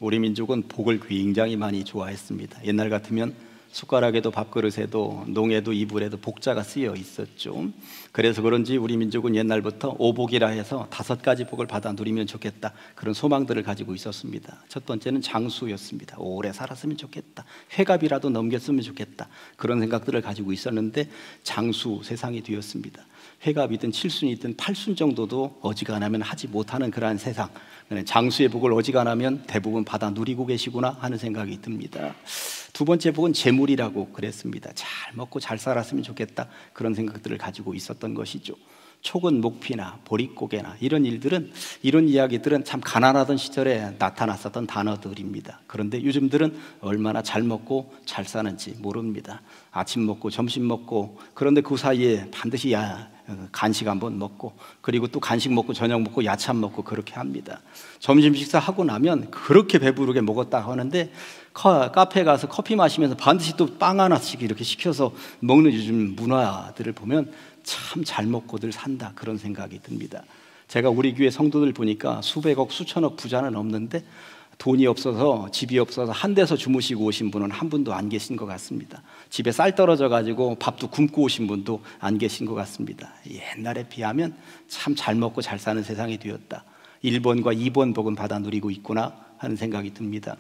우리 민족은 복을 굉장히 많이 좋아했습니다. 옛날 같으면 숟가락에도 밥그릇에도 농에도 이불에도 복자가 쓰여 있었죠. 그래서 그런지 우리 민족은 옛날부터 오복이라 해서 5가지 복을 받아 누리면 좋겠다, 그런 소망들을 가지고 있었습니다. 첫 번째는 장수였습니다. 오래 살았으면 좋겠다, 회갑이라도 넘겼으면 좋겠다, 그런 생각들을 가지고 있었는데 장수 세상이 되었습니다. 회갑이든 칠순이든 8순 정도도 어지간하면 하지 못하는 그러한 세상, 장수의 복을 어지간하면 대부분 받아 누리고 계시구나 하는 생각이 듭니다. 두 번째 복은 재물이라고 그랬습니다. 잘 먹고 잘 살았으면 좋겠다, 그런 생각들을 가지고 있었던 것이죠. 촉은 목피나 보릿고개나 이런 일들은, 이런 이야기들은 참 가난하던 시절에 나타났었던 단어들입니다. 그런데 요즘들은 얼마나 잘 먹고 잘 사는지 모릅니다. 아침 먹고 점심 먹고, 그런데 그 사이에 반드시 간식 한번 먹고, 그리고 또 간식 먹고 저녁 먹고 야참 먹고 그렇게 합니다. 점심 식사하고 나면 그렇게 배부르게 먹었다 하는데 카페에 가서 커피 마시면서 반드시 또 빵 하나씩 이렇게 시켜서 먹는 요즘 문화들을 보면 참 잘 먹고들 산다, 그런 생각이 듭니다. 제가 우리 교회 성도들 보니까 수백억 수천억 부자는 없는데 돈이 없어서, 집이 없어서 한 데서 주무시고 오신 분은 한 분도 안 계신 것 같습니다. 집에 쌀 떨어져 가지고 밥도 굶고 오신 분도 안 계신 것 같습니다. 옛날에 비하면 참 잘 먹고 잘 사는 세상이 되었다, 1번과 2번 복은 받아 누리고 있구나 하는 생각이 듭니다.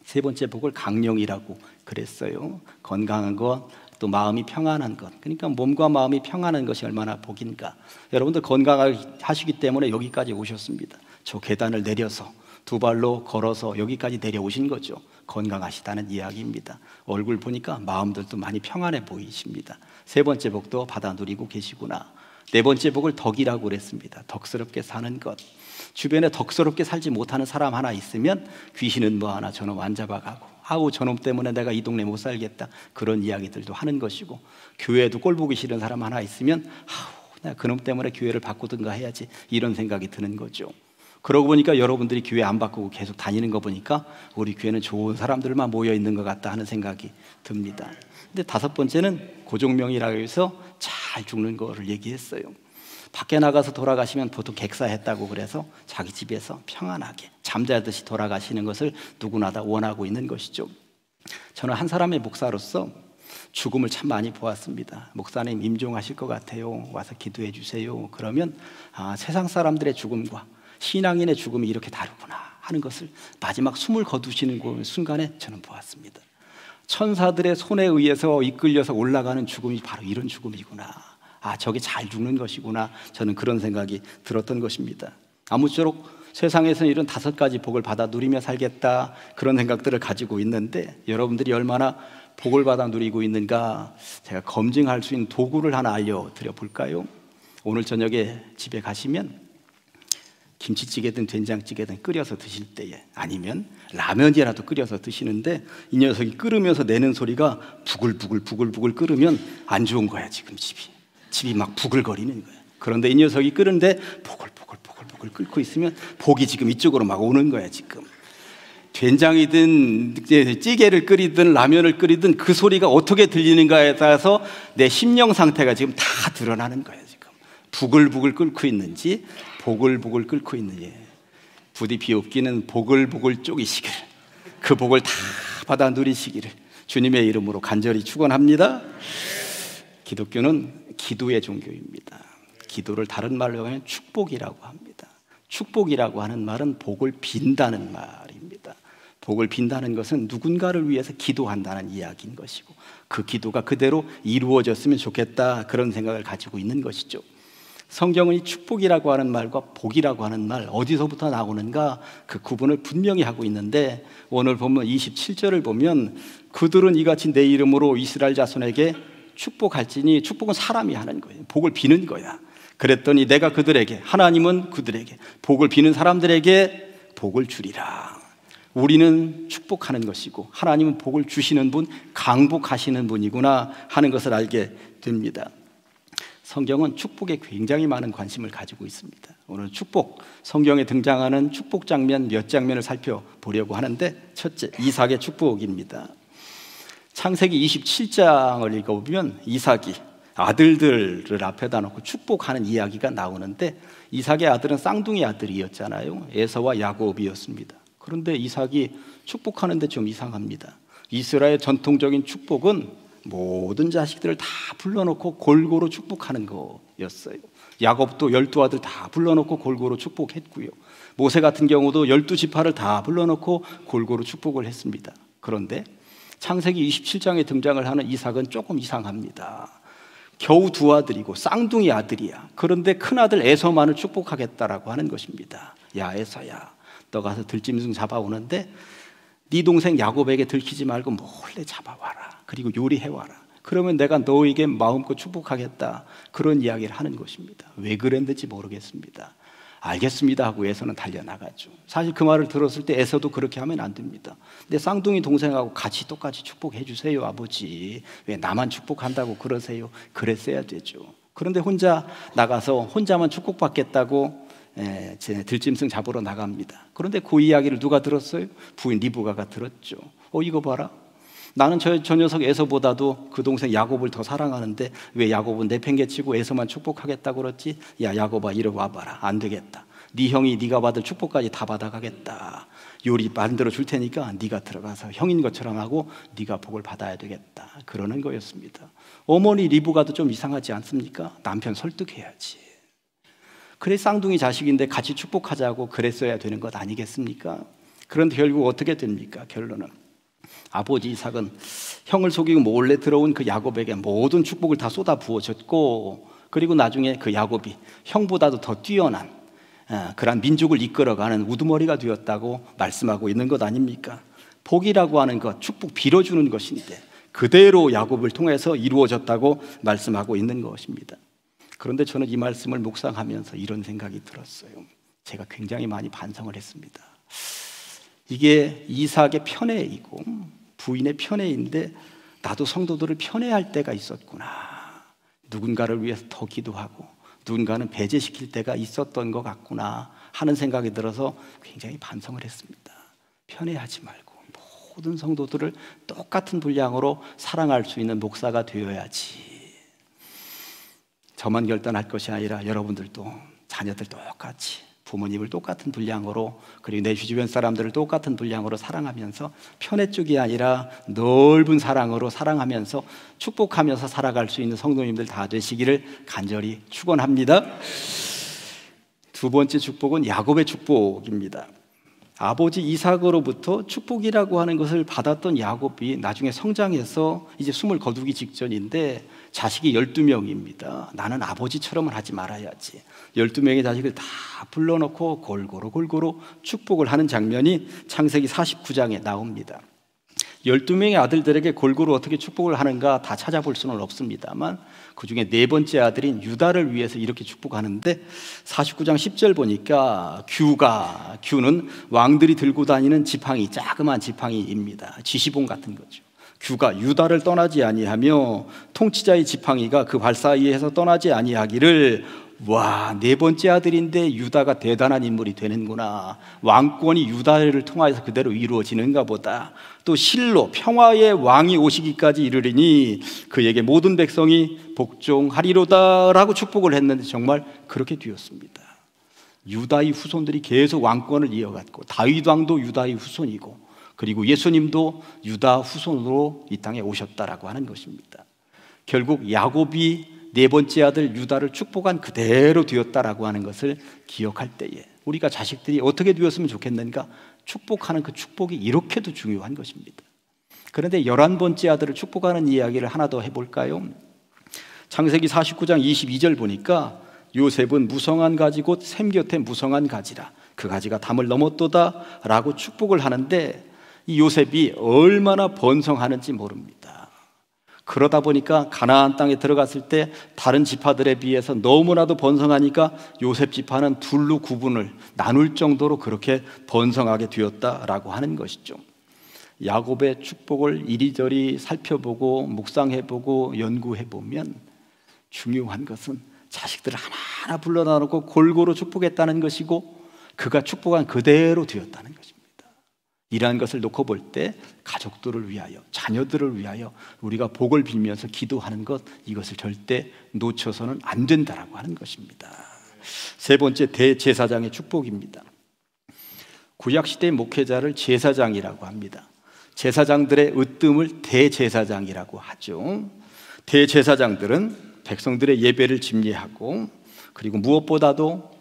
세 번째 복을 강령이라고 그랬어요. 건강한 것, 또 마음이 평안한 것. 그러니까 몸과 마음이 평안한 것이 얼마나 복인가. 여러분들 건강하시기 때문에 여기까지 오셨습니다. 저 계단을 내려서 2발로 걸어서 여기까지 내려오신 거죠. 건강하시다는 이야기입니다. 얼굴 보니까 마음들도 많이 평안해 보이십니다. 세 번째 복도 받아 누리고 계시구나. 네 번째 복을 덕이라고 그랬습니다. 덕스럽게 사는 것. 주변에 덕스럽게 살지 못하는 사람 하나 있으면 귀신은 뭐 하나 저놈 안 잡아가고, 아우 저놈 때문에 내가 이 동네 못 살겠다, 그런 이야기들도 하는 것이고, 교회에도 꼴 보기 싫은 사람 하나 있으면 아우 내가 그놈 때문에 교회를 바꾸든가 해야지, 이런 생각이 드는 거죠. 그러고 보니까 여러분들이 교회 안 바꾸고 계속 다니는 거 보니까 우리 교회는 좋은 사람들만 모여 있는 것 같다 하는 생각이 듭니다. 근데 5번째는 고종명이라고 해서 잘 죽는 거를 얘기했어요. 밖에 나가서 돌아가시면 보통 객사했다고 그래서 자기 집에서 평안하게 잠자듯이 돌아가시는 것을 누구나 다 원하고 있는 것이죠. 저는 한 사람의 목사로서 죽음을 참 많이 보았습니다. 목사님 임종하실 것 같아요, 와서 기도해 주세요. 그러면 세상 사람들의 죽음과 신앙인의 죽음이 이렇게 다르구나 하는 것을 마지막 숨을 거두시는 순간에 저는 보았습니다. 천사들의 손에 의해서 이끌려서 올라가는 죽음이 바로 이런 죽음이구나, 저게 잘 죽는 것이구나, 저는 그런 생각이 들었던 것입니다. 아무쪼록 세상에서는 이런 5가지 복을 받아 누리며 살겠다, 그런 생각들을 가지고 있는데 여러분들이 얼마나 복을 받아 누리고 있는가 제가 검증할 수 있는 도구를 하나 알려드려 볼까요? 오늘 저녁에 집에 가시면 김치찌개든 된장찌개든 끓여서 드실 때에, 아니면 라면이라도 끓여서 드시는데 이 녀석이 끓으면서 내는 소리가 부글부글 끓으면 안 좋은 거야. 지금 집이 막 부글거리는 거야. 그런데 이 녀석이 끓는데 보글보글 끓고 있으면 복이 지금 이쪽으로 막 오는 거야. 지금 된장이든 찌개를 끓이든 라면을 끓이든 그 소리가 어떻게 들리는가에 따라서 내 심령 상태가 지금 다 드러나는 거야. 지금 부글부글 끓고 있는지 보글보글 끓고 있느니, 부디 비옵기는 보글보글 쪼기시길, 그 복을 다 받아 누리시기를 주님의 이름으로 간절히 축원합니다. 기독교는 기도의 종교입니다. 기도를 다른 말로 하면 축복이라고 합니다. 축복이라고 하는 말은 복을 빈다는 말입니다. 복을 빈다는 것은 누군가를 위해서 기도한다는 이야기인 것이고, 그 기도가 그대로 이루어졌으면 좋겠다, 그런 생각을 가지고 있는 것이죠. 성경은 이 축복이라고 하는 말과 복이라고 하는 말 어디서부터 나오는가, 그 구분을 분명히 하고 있는데, 오늘 보면 27절을 보면 그들은 이같이 내 이름으로 이스라엘 자손에게 축복할지니, 축복은 사람이 하는 거예요. 복을 비는 거야. 그랬더니 내가 그들에게, 하나님은 그들에게, 복을 비는 사람들에게 복을 주리라. 우리는 축복하는 것이고 하나님은 복을 주시는 분, 강복하시는 분이구나 하는 것을 알게 됩니다. 성경은 축복에 굉장히 많은 관심을 가지고 있습니다. 오늘 축복, 성경에 등장하는 축복 장면 몇 장면을 살펴보려고 하는데, 첫째, 이삭의 축복입니다. 창세기 27장을 읽어보면 이삭이 아들들을 앞에다 놓고 축복하는 이야기가 나오는데, 이삭의 아들은 쌍둥이 아들이었잖아요. 에서와 야곱이었습니다. 그런데 이삭이 축복하는데 좀 이상합니다. 이스라엘 전통적인 축복은 모든 자식들을 다 불러놓고 골고루 축복하는 거였어요. 야곱도 12아들 다 불러놓고 골고루 축복했고요. 모세 같은 경우도 12지파를 다 불러놓고 골고루 축복을 했습니다. 그런데 창세기 27장에 등장을 하는 이삭은 조금 이상합니다. 겨우 2아들이고 쌍둥이 아들이야. 그런데 큰아들 에서만을 축복하겠다라고 하는 것입니다. 야 에서야, 너 가서 들짐승 잡아오는데 네 동생 야곱에게 들키지 말고 몰래 잡아와라. 그리고 요리해와라. 그러면 내가 너에게 마음껏 축복하겠다. 그런 이야기를 하는 것입니다. 왜 그랬는지 모르겠습니다. 알겠습니다 하고 에서는 달려나가죠. 사실 그 말을 들었을 때 에서도 그렇게 하면 안 됩니다. 근데 쌍둥이 동생하고 같이 똑같이 축복해 주세요 아버지. 왜 나만 축복한다고 그러세요? 그랬어야 되죠. 그런데 혼자 나가서 혼자만 축복받겠다고 들짐승 잡으러 나갑니다. 그런데 그 이야기를 누가 들었어요? 부인 리브가가 들었죠. 이거 봐라. 나는 저 녀석 에서보다도 그 동생 야곱을 더 사랑하는데 왜 야곱은 내팽개치고 에서만 축복하겠다고 그랬지? 야 야곱아 이리 와봐라. 안 되겠다. 네 형이 네가 받을 축복까지 다 받아가겠다. 요리 만들어 줄 테니까 네가 들어가서 형인 것처럼 하고 네가 복을 받아야 되겠다. 그러는 거였습니다. 어머니 리브가도 좀 이상하지 않습니까? 남편 설득해야지. 그래 쌍둥이 자식인데 같이 축복하자고 그랬어야 되는 것 아니겠습니까? 그런데 결국 어떻게 됩니까? 결론은 아버지 이삭은 형을 속이고 몰래 들어온 그 야곱에게 모든 축복을 다 쏟아 부어줬고, 그리고 나중에 그 야곱이 형보다도 더 뛰어난 그런 민족을 이끌어가는 우두머리가 되었다고 말씀하고 있는 것 아닙니까? 복이라고 하는 것, 축복 빌어주는 것인데 그대로 야곱을 통해서 이루어졌다고 말씀하고 있는 것입니다. 그런데 저는 이 말씀을 묵상하면서 이런 생각이 들었어요. 제가 굉장히 많이 반성을 했습니다. 이게 이삭의 편애이고 부인의 편애인데 나도 성도들을 편애할 때가 있었구나. 누군가를 위해서 더 기도하고 누군가는 배제시킬 때가 있었던 것 같구나 하는 생각이 들어서 굉장히 반성을 했습니다. 편애하지 말고 모든 성도들을 똑같은 분량으로 사랑할 수 있는 목사가 되어야지. 저만 결단할 것이 아니라 여러분들도 자녀들 똑같이 부모님을 똑같은 분량으로 그리고 내 주변 사람들을 똑같은 분량으로 사랑하면서 편애 쪽이 아니라 넓은 사랑으로 사랑하면서 축복하면서 살아갈 수 있는 성도님들 다 되시기를 간절히 축원합니다. 두 번째 축복은 야곱의 축복입니다. 아버지 이삭으로부터 축복이라고 하는 것을 받았던 야곱이 나중에 성장해서 이제 숨을 거두기 직전인데 자식이 12명입니다. 나는 아버지처럼은 하지 말아야지. 12명의 자식을 다 불러놓고 골고루 축복을 하는 장면이 창세기 49장에 나옵니다. 12명의 아들들에게 골고루 어떻게 축복을 하는가 다 찾아볼 수는 없습니다만 그 중에 네 번째 아들인 유다를 위해서 이렇게 축복하는데 49장 10절 보니까 규는 왕들이 들고 다니는 지팡이, 자그마한 지팡이입니다. 지시봉 같은 거죠. 규가 유다를 떠나지 아니하며 통치자의 지팡이가 그 발 사이에서 떠나지 아니하기를. 와, 네 번째 아들인데 유다가 대단한 인물이 되는구나. 왕권이 유다를 통하여서 그대로 이루어지는가 보다. 또 실로 평화의 왕이 오시기까지 이르리니 그에게 모든 백성이 복종하리로다 라고 축복을 했는데 정말 그렇게 되었습니다. 유다의 후손들이 계속 왕권을 이어갔고 다윗 왕도 유다의 후손이고 그리고 예수님도 유다 후손으로 이 땅에 오셨다라고 하는 것입니다. 결국 야곱이 네 번째 아들 유다를 축복한 그대로 되었다라고 하는 것을 기억할 때에 우리가 자식들이 어떻게 되었으면 좋겠는가? 축복하는 그 축복이 이렇게도 중요한 것입니다. 그런데 11번째 아들을 축복하는 이야기를 하나 더 해볼까요? 창세기 49장 22절 보니까 요셉은 무성한 가지 곧 샘 곁에 무성한 가지라 그 가지가 담을 넘었도다 라고 축복을 하는데 이 요셉이 얼마나 번성하는지 모릅니다. 그러다 보니까 가나안 땅에 들어갔을 때 다른 지파들에 비해서 너무나도 번성하니까 요셉 지파는 둘로 구분을 나눌 정도로 그렇게 번성하게 되었다라고 하는 것이죠. 야곱의 축복을 이리저리 살펴보고 묵상해보고 연구해보면 중요한 것은 자식들을 하나하나 불러놔놓고 골고루 축복했다는 것이고 그가 축복한 그대로 되었다는 것입니다. 이러한 것을 놓고 볼 때 가족들을 위하여 자녀들을 위하여 우리가 복을 빌면서 기도하는 것 이것을 절대 놓쳐서는 안 된다라고 하는 것입니다. 세 번째 대제사장의 축복입니다. 구약시대의 목회자를 제사장이라고 합니다. 제사장들의 으뜸을 대제사장이라고 하죠. 대제사장들은 백성들의 예배를 집례하고 그리고 무엇보다도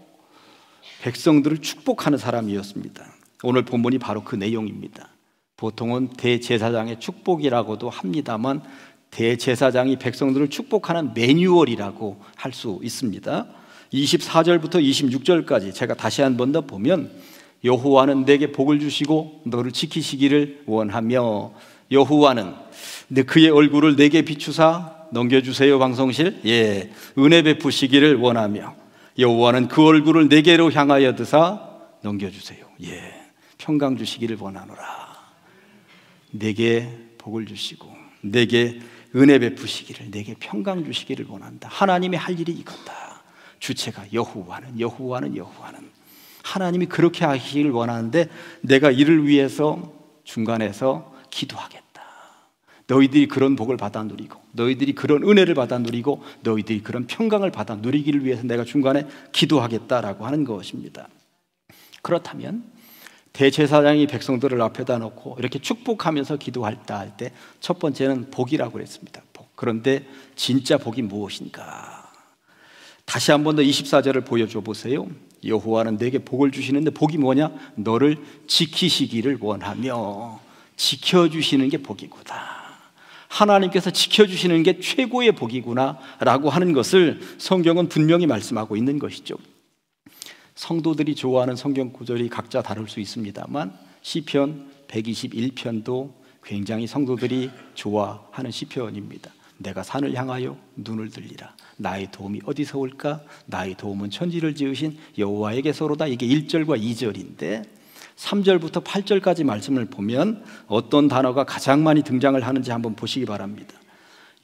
백성들을 축복하는 사람이었습니다. 오늘 본문이 바로 그 내용입니다. 보통은 대제사장의 축복이라고도 합니다만 대제사장이 백성들을 축복하는 매뉴얼이라고 할 수 있습니다. 24절부터 26절까지 제가 다시 한 번 더 보면 여호와는 내게 복을 주시고 너를 지키시기를 원하며 여호와는 그의 얼굴을 내게 비추사 넘겨주세요. 방송실 은혜 베푸시기를 원하며 여호와는 그 얼굴을 내게로 향하여 드사 넘겨주세요. 평강 주시기를 원하노라. 내게 복을 주시고 내게 은혜 베푸시기를, 내게 평강 주시기를 원한다. 하나님이 할 일이 이거다. 주체가 여호와는 하나님이 그렇게 하시기를 원하는데 내가 이를 위해서 중간에서 기도하겠다. 너희들이 그런 복을 받아 누리고 너희들이 그런 은혜를 받아 누리고 너희들이 그런 평강을 받아 누리기를 위해서 내가 중간에 기도하겠다라고 하는 것입니다. 그렇다면 대제사장이 백성들을 앞에다 놓고 이렇게 축복하면서 기도할다 할 때 첫 번째는 복이라고 그랬습니다. 복. 그런데 진짜 복이 무엇인가? 다시 한 번 더 24절을 보여줘 보세요. 여호와는 내게 복을 주시는데 복이 뭐냐? 너를 지키시기를 원하며 지켜주시는 게 복이구나. 하나님께서 지켜주시는 게 최고의 복이구나 라고 하는 것을 성경은 분명히 말씀하고 있는 것이죠. 성도들이 좋아하는 성경 구절이 각자 다를 수 있습니다만 시편 121편도 굉장히 성도들이 좋아하는 시편입니다. 내가 산을 향하여 눈을 들리라. 나의 도움이 어디서 올까? 나의 도움은 천지를 지으신 여호와에게서로다. 이게 1절과 2절인데 3절부터 8절까지 말씀을 보면 어떤 단어가 가장 많이 등장을 하는지 한번 보시기 바랍니다.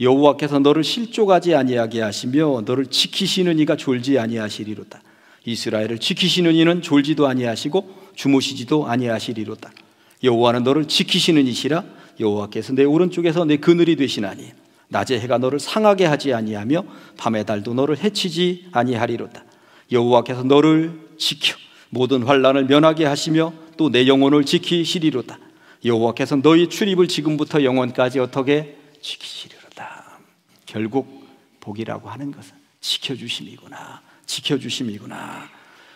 여호와께서 너를 실족하지 아니하게 하시며 너를 지키시는 이가 졸지 아니하시리로다. 이스라엘을 지키시는 이는 졸지도 아니하시고 주무시지도 아니하시리로다. 여호와는 너를 지키시는 이시라. 여호와께서 내 오른쪽에서 내 그늘이 되시나니 낮에 해가 너를 상하게 하지 아니하며 밤의 달도 너를 해치지 아니하리로다. 여호와께서 너를 지켜 모든 환난을 면하게 하시며 또 내 영혼을 지키시리로다. 여호와께서 너희 출입을 지금부터 영원까지 어떻게 지키시리로다. 결국 복이라고 하는 것은 지켜주심이구나.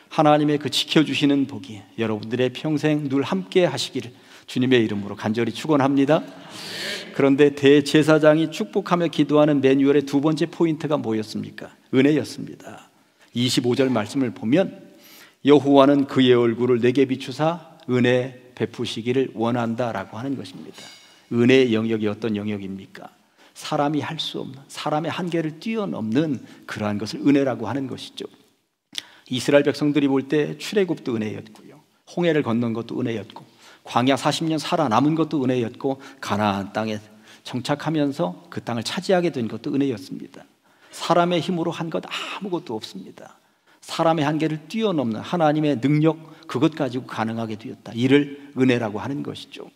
하나님의 그 지켜주시는 복이 여러분들의 평생 늘 함께 하시기를 주님의 이름으로 간절히 축원합니다. 그런데 대제사장이 축복하며 기도하는 매뉴얼의 두 번째 포인트가 뭐였습니까? 은혜였습니다. 25절 말씀을 보면 여호와는 그의 얼굴을 내게 비추사 은혜 베푸시기를 원한다라고 하는 것입니다. 은혜의 영역이 어떤 영역입니까? 사람이 할 수 없는, 사람의 한계를 뛰어넘는 그러한 것을 은혜라고 하는 것이죠. 이스라엘 백성들이 볼 때 출애굽도 은혜였고요, 홍해를 건넌 것도 은혜였고, 광야 40년 살아남은 것도 은혜였고, 가나안 땅에 정착하면서 그 땅을 차지하게 된 것도 은혜였습니다. 사람의 힘으로 한 것 아무것도 없습니다. 사람의 한계를 뛰어넘는 하나님의 능력, 그것 가지고 가능하게 되었다. 이를 은혜라고 하는 것이죠.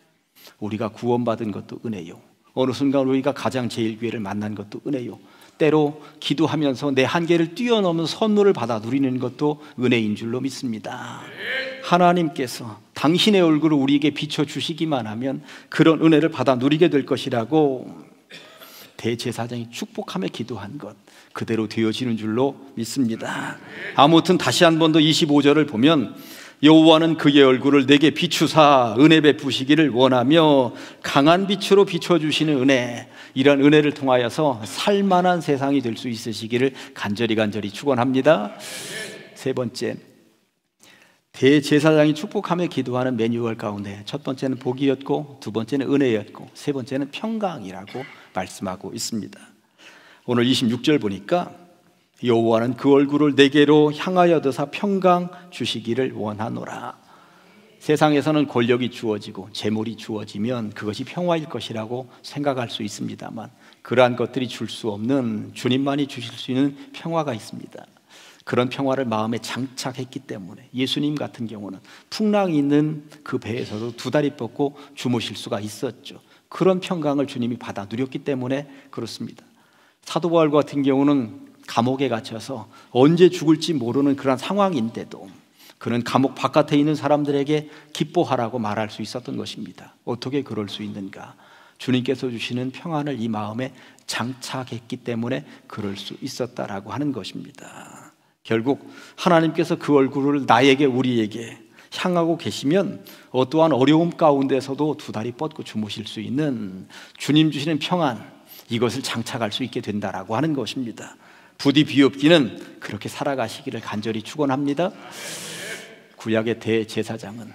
우리가 구원받은 것도 은혜요, 어느 순간 우리가 가장 제일 귀회를 만난 것도 은혜요, 때로 기도하면서 내 한계를 뛰어넘는 선물을 받아 누리는 것도 은혜인 줄로 믿습니다. 하나님께서 당신의 얼굴을 우리에게 비춰주시기만 하면 그런 은혜를 받아 누리게 될 것이라고 대제사장이 축복하며 기도한 것 그대로 되어지는 줄로 믿습니다. 아무튼 다시 한 번 더 25절을 보면 여호와는 그의 얼굴을 내게 비추사 은혜 베푸시기를 원하며 강한 빛으로 비춰주시는 은혜, 이런 은혜를 통하여서 살만한 세상이 될 수 있으시기를 간절히 축원합니다. 세 번째, 대제사장이 축복하며 기도하는 매뉴얼 가운데 첫 번째는 복이었고, 두 번째는 은혜였고, 세 번째는 평강이라고 말씀하고 있습니다. 오늘 26절 보니까 여호와는 그 얼굴을 내게로 향하여 드사 평강 주시기를 원하노라. 세상에서는 권력이 주어지고 재물이 주어지면 그것이 평화일 것이라고 생각할 수 있습니다만, 그러한 것들이 줄 수 없는 주님만이 주실 수 있는 평화가 있습니다. 그런 평화를 마음에 장착했기 때문에 예수님 같은 경우는 풍랑이 있는 그 배에서도 두 다리 뻗고 주무실 수가 있었죠. 그런 평강을 주님이 받아 누렸기 때문에 그렇습니다. 사도 바울 같은 경우는 감옥에 갇혀서 언제 죽을지 모르는 그런 상황인데도 그는 감옥 바깥에 있는 사람들에게 기뻐하라고 말할 수 있었던 것입니다. 어떻게 그럴 수 있는가? 주님께서 주시는 평안을 이 마음에 장착했기 때문에 그럴 수 있었다라고 하는 것입니다. 결국 하나님께서 그 얼굴을 나에게, 우리에게 향하고 계시면 어떠한 어려움 가운데서도 두 다리 뻗고 주무실 수 있는 주님 주시는 평안, 이것을 장착할 수 있게 된다라고 하는 것입니다. 부디 비옵기는 그렇게 살아가시기를 간절히 축원합니다. 구약의 대제사장은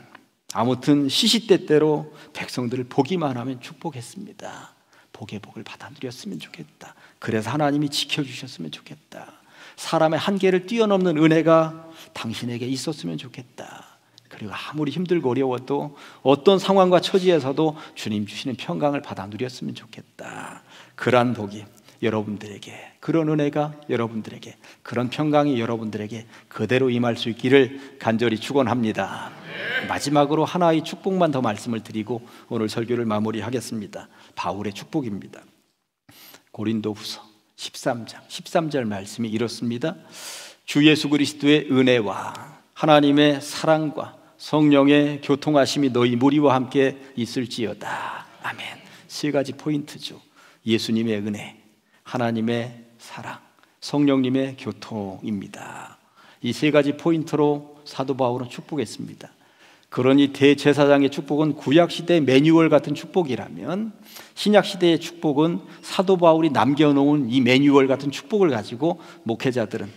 아무튼 시시때때로 백성들을 보기만 하면 축복했습니다. 복의 복을 받아 누렸으면 좋겠다. 그래서 하나님이 지켜주셨으면 좋겠다. 사람의 한계를 뛰어넘는 은혜가 당신에게 있었으면 좋겠다. 그리고 아무리 힘들고 어려워도 어떤 상황과 처지에서도 주님 주시는 평강을 받아 누렸으면 좋겠다. 그러한 복이 여러분들에게, 그런 은혜가 여러분들에게, 그런 평강이 여러분들에게 그대로 임할 수 있기를 간절히 축원합니다. 마지막으로 하나의 축복만 더 말씀을 드리고 오늘 설교를 마무리하겠습니다. 바울의 축복입니다. 고린도후서 13장 13절 말씀이 이렇습니다. 주 예수 그리스도의 은혜와 하나님의 사랑과 성령의 교통하심이 너희 무리와 함께 있을지어다. 아멘. 세 가지 포인트죠. 예수님의 은혜, 하나님의 사랑, 성령님의 교통입니다. 이 세 가지 포인트로 사도 바울은 축복했습니다. 그러니 대제사장의 축복은 구약시대의 매뉴얼 같은 축복이라면 신약시대의 축복은 사도 바울이 남겨놓은 이 매뉴얼 같은 축복을 가지고 목회자들은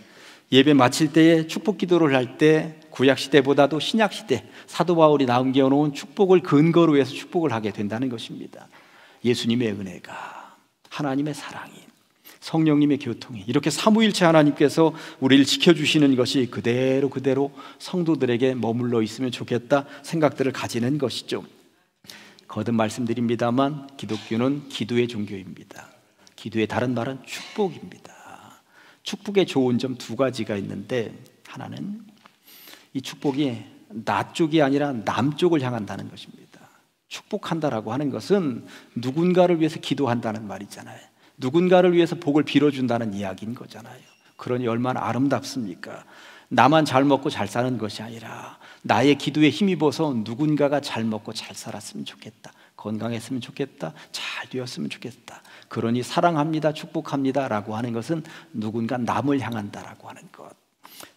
예배 마칠 때에 축복 기도를 할 때 구약시대보다도 신약시대 사도 바울이 남겨놓은 축복을 근거로 해서 축복을 하게 된다는 것입니다. 예수님의 은혜가, 하나님의 사랑이, 성령님의 교통이, 이렇게 삼위일체 하나님께서 우리를 지켜주시는 것이 그대로 성도들에게 머물러 있으면 좋겠다 생각들을 가지는 것이죠. 거듭 말씀드립니다만 기독교는 기도의 종교입니다. 기도의 다른 말은 축복입니다. 축복의 좋은 점 두 가지가 있는데, 하나는 이 축복이 나 쪽이 아니라 남 쪽을 향한다는 것입니다. 축복한다라고 하는 것은 누군가를 위해서 기도한다는 말이잖아요. 누군가를 위해서 복을 빌어준다는 이야기인 거잖아요. 그러니 얼마나 아름답습니까? 나만 잘 먹고 잘 사는 것이 아니라 나의 기도에 힘입어서 누군가가 잘 먹고 잘 살았으면 좋겠다, 건강했으면 좋겠다, 잘 되었으면 좋겠다. 그러니 사랑합니다, 축복합니다 라고 하는 것은 누군가 남을 향한다라고 하는 것.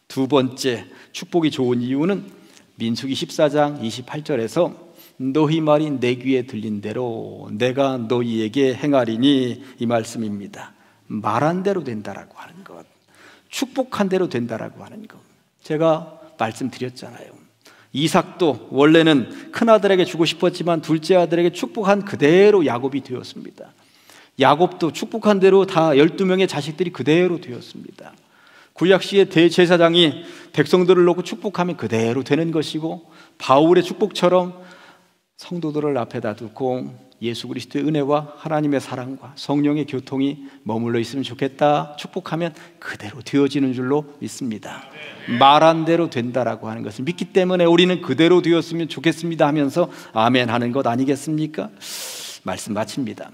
두 번째 축복이 좋은 이유는 민수기 14장 28절에서 너희 말이 내 귀에 들린 대로 내가 너희에게 행하리니, 이 말씀입니다. 말한 대로 된다라고 하는 것, 축복한 대로 된다라고 하는 것. 제가 말씀드렸잖아요. 이삭도 원래는 큰아들에게 주고 싶었지만 둘째 아들에게 축복한 그대로 야곱이 되었습니다. 야곱도 축복한 대로 다 12명의 자식들이 그대로 되었습니다. 구약시의 대제사장이 백성들을 놓고 축복하면 그대로 되는 것이고, 바울의 축복처럼 성도들을 앞에다 두고 예수 그리스도의 은혜와 하나님의 사랑과 성령의 교통이 머물러 있으면 좋겠다, 축복하면 그대로 되어지는 줄로 믿습니다. 말한 대로 된다라고 하는 것을 믿기 때문에 우리는 그대로 되었으면 좋겠습니다 하면서 아멘 하는 것 아니겠습니까? 말씀 마칩니다.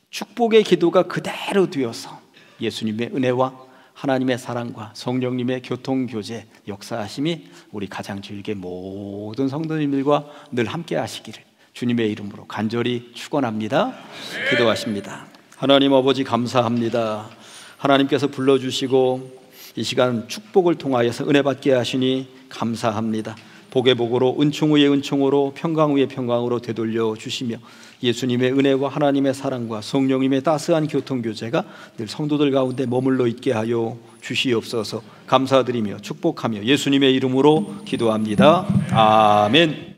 축복의 기도가 그대로 되어서 예수님의 은혜와 하나님의 사랑과 성령님의 교통교제 역사하심이 우리 가장주일교 모든 성도님들과 늘 함께 하시기를 주님의 이름으로 간절히 축원합니다. 기도하십니다. 하나님 아버지 감사합니다. 하나님께서 불러주시고 이 시간 축복을 통하여서 은혜 받게 하시니 감사합니다. 복의 복으로, 은총 위에 은총으로, 평강 위에 평강으로 되돌려 주시며 예수님의 은혜와 하나님의 사랑과 성령님의 따스한 교통교제가 늘 성도들 가운데 머물러 있게 하여 주시옵소서. 감사드리며 축복하며 예수님의 이름으로 기도합니다. 아멘.